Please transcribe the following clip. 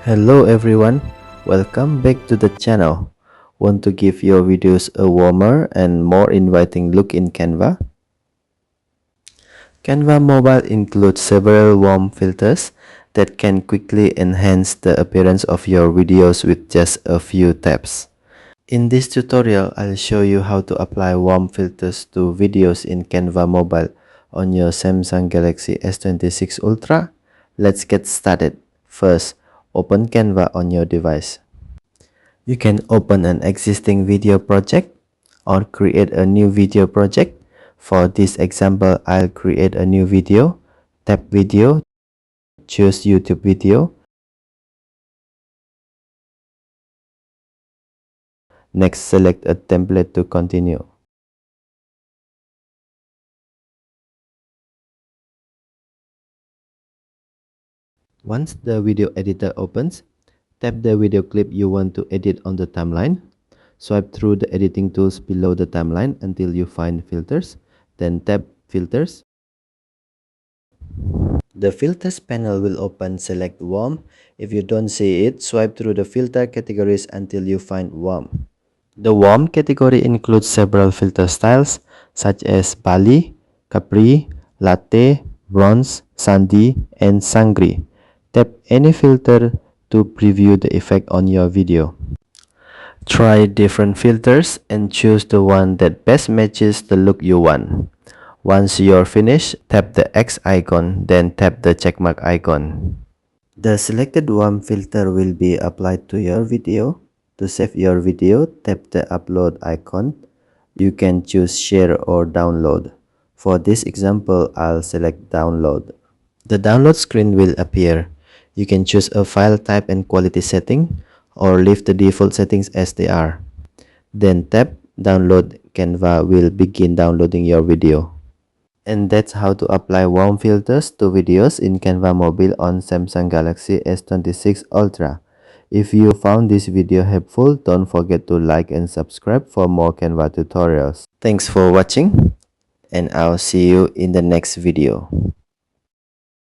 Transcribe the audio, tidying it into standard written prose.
Hello everyone, welcome back to the channel. Want to give your videos a warmer and more inviting look in Canva? Canva Mobile includes several warm filters that can quickly enhance the appearance of your videos with just a few taps. In this tutorial, I'll show you how to apply warm filters to videos in Canva Mobile on your Samsung Galaxy S26 Ultra. Let's get started. First, open Canva on your device. You can open an existing video project or create a new video project. For this example, I'll create a new video. Tap Video, choose YouTube video. Next, select a template to continue. Once the video editor opens, tap the video clip you want to edit on the timeline. Swipe through the editing tools below the timeline until you find Filters. Then tap Filters. The Filters panel will open. Select Warm. If you don't see it, swipe through the filter categories until you find Warm. The Warm category includes several filter styles such as Bali, Capri, Latte, Bronz, Sandi, and Sangri. Tap any filter to preview the effect on your video. Try different filters and choose the one that best matches the look you want. Once you're finished, tap the X icon, then tap the checkmark icon. The selected warm filter will be applied to your video. To save your video, tap the upload icon. You can choose share or download. For this example, I'll select download. The download screen will appear. You can choose a file type and quality setting or leave the default settings as they are. Then tap download. Canva will begin downloading your video. And that's how to apply warm filters to videos in Canva Mobile on Samsung Galaxy S26 Ultra. If you found this video helpful, don't forget to like and subscribe for more Canva tutorials. Thanks for watching, and I'll see you in the next video.